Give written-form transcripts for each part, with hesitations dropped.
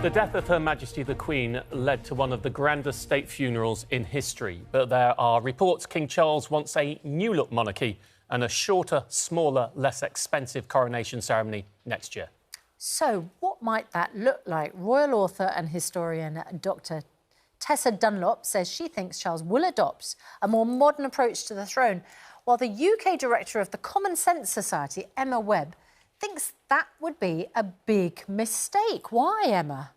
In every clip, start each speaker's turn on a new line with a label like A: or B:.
A: The death of Her Majesty the Queen led to one of the grandest state funerals in history. But there are reports King Charles wants a new-look monarchy and a shorter, smaller, less expensive coronation ceremony next year.
B: So what might that look like? Royal author and historian Dr. Tessa Dunlop says she thinks Charles will adopt a more modern approach to the throne, while the UK director of the Common Sense Society, Emma Webb, thinks that would be a big mistake. Why, Emma?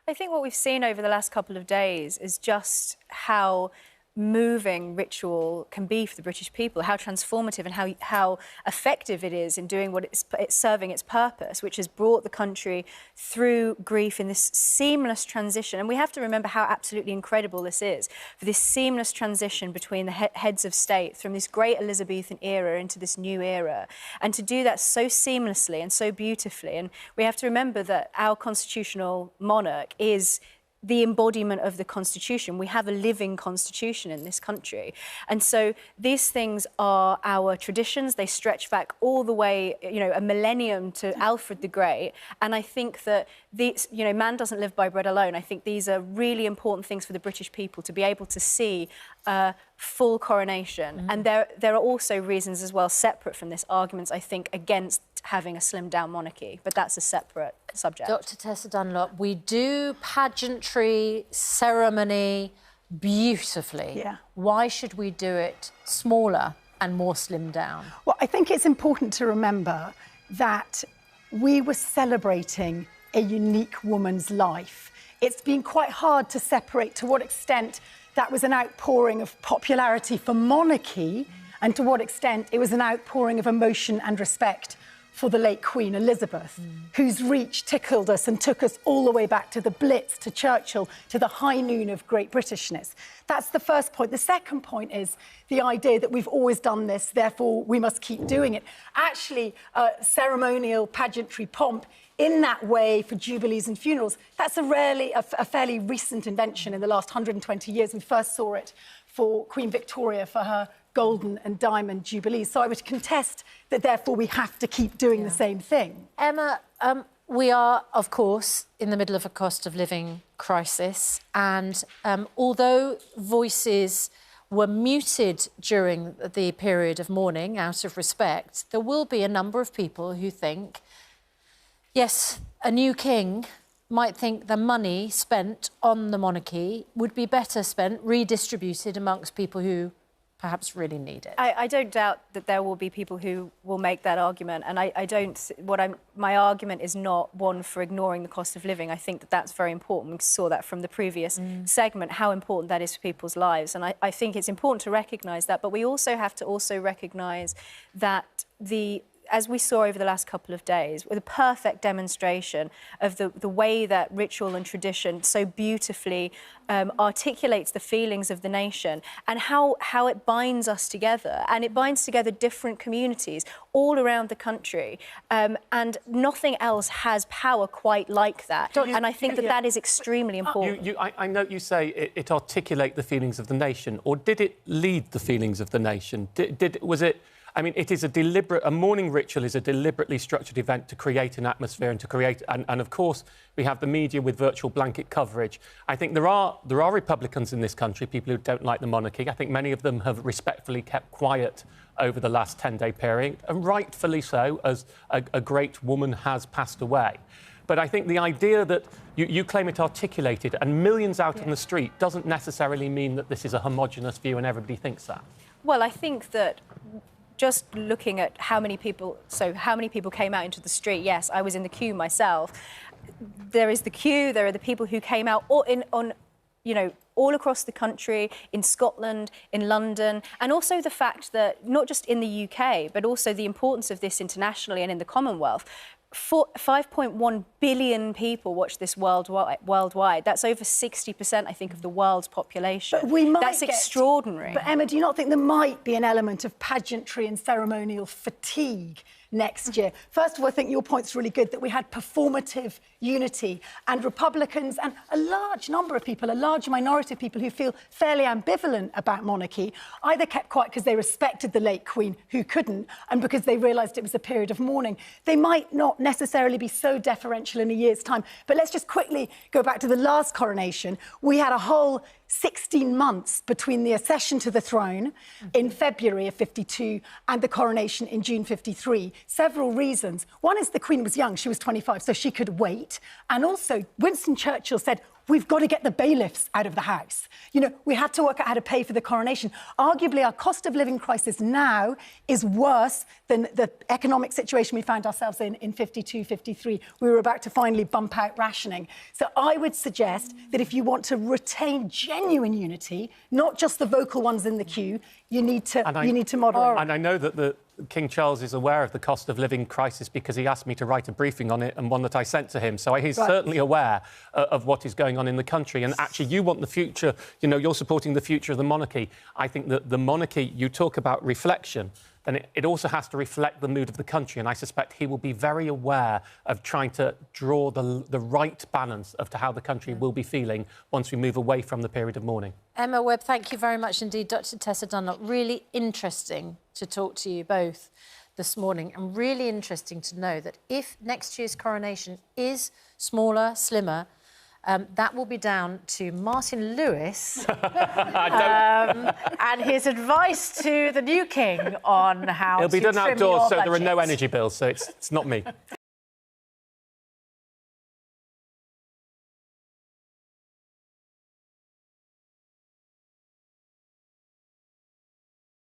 C: I think what we've seen over the last couple of days is just how moving ritual can be for the British people, how transformative and how effective it is in doing what it's serving its purpose, which has brought the country through grief in this seamless transition. And we have to remember how absolutely incredible this is, for this seamless transition between the heads of state from this great Elizabethan era into this new era, and to do that so seamlessly and so beautifully. And we have to remember that our constitutional monarch is the embodiment of the Constitution. We have a living Constitution in this country. And so these things are our traditions. They stretch back all the way, a millennium to Alfred the Great. And I think that these, man doesn't live by bread alone. I think these are really important things for the British people to be able to see a full coronation. And there are also reasons as well, separate from this, arguments, I think, against having a slimmed-down monarchy. But that's a separate subject.
B: Dr. Tessa Dunlop, we do pageantry, ceremony beautifully.
D: Yeah.
B: Why should we do it smaller and more slimmed down?
D: Well, I think it's important to remember that we were celebrating a unique woman's life. It's been quite hard to separate to what extent that was an outpouring of popularity for monarchy and to what extent it was an outpouring of emotion and respect for the late Queen Elizabeth, whose reach tickled us and took us all the way back to the Blitz, to Churchill, to the high noon of great Britishness. That's the first point. The second point is the idea that we've always done this, therefore we must keep doing it. Actually, ceremonial pageantry pomp in that way for jubilees and funerals, that's a fairly recent invention in the last 120 years. We first saw it for Queen Victoria for her golden and diamond jubilees. So I would contest that, therefore, we have to keep doing the same thing.
B: Emma, we are, of course, in the middle of a cost of living crisis. And although voices were muted during the period of mourning out of respect, there will be a number of people who think, yes, a new king might think the money spent on the monarchy would be better spent, redistributed amongst people who perhaps really need it.
C: I don't doubt that there will be people who will make that argument, and my argument is not one for ignoring the cost of living. I think that that's very important. We saw that from the previous segment, how important that is for people's lives, and I think it's important to recognise that, but we also have to recognise that as we saw over the last couple of days, with a perfect demonstration of the way that ritual and tradition so beautifully articulates the feelings of the nation and how it binds us together. And it binds together different communities all around the country. And nothing else has power quite like that. And I think that is extremely important.
A: I note you say it articulates the feelings of the nation, or did it lead the feelings of the nation? I mean, it is a mourning ritual is a deliberately structured event to create an atmosphere and to create, and of course, we have the media with virtual blanket coverage. I think there are Republicans in this country, people who don't like the monarchy. I think many of them have respectfully kept quiet over the last 10-day period, and rightfully so, as a great woman has passed away. But I think the idea that you claim it articulated and millions out in the street doesn't necessarily mean that this is a homogenous view and everybody thinks that.
C: Well, I think that just looking at how many people came out into the street, yes, I was in the queue myself. There is the queue, there are the people who came out all across the country, in Scotland, in London, and also the fact that not just in the UK, but also the importance of this internationally and in the Commonwealth. 5.1 billion people watch this worldwide. That's over 60%, I think, of the world's population.
D: But
C: that's extraordinary.
D: But Emma, do you not think there might be an element of pageantry and ceremonial fatigue next year. First of all, I think your point's really good that we had performative unity, and Republicans and a large number of people, a large minority of people who feel fairly ambivalent about monarchy, either kept quiet because they respected the late Queen, who couldn't, and because they realised it was a period of mourning. They might not necessarily be so deferential in a year's time. But let's just quickly go back to the last coronation. We had a whole 16 months between the accession to the throne in February of 52 and the coronation in June 53. Several reasons. One is the Queen was young, she was 25, so she could wait. And also, Winston Churchill said, we've got to get the bailiffs out of the house. You know, we had to work out how to pay for the coronation. Arguably, our cost of living crisis now is worse than the economic situation we found ourselves in 52, 53. We were about to finally bump out rationing. So I would suggest that if you want to retain genuine unity, not just the vocal ones in the queue, you need to moderate.
A: And I know that King Charles is aware of the cost of living crisis because he asked me to write a briefing on it, and one that I sent to him. So he's certainly aware of what is going on in the country. And actually, you want the future, you know, you're supporting the future of the monarchy. I think that the monarchy, you talk about reflection, and it also has to reflect the mood of the country. And I suspect he will be very aware of trying to draw the right balance of to how the country will be feeling once we move away from the period of mourning.
B: Emma Webb, thank you very much indeed. Dr. Tessa Dunlop, really interesting to talk to you both this morning, and really interesting to know that if next year's coronation is smaller, slimmer, that will be down to Martin Lewis and his advice to the new king on how
A: It'll be done
B: trim
A: outdoors,
B: your
A: so there are no
B: budget.
A: energy bills, so it's not me.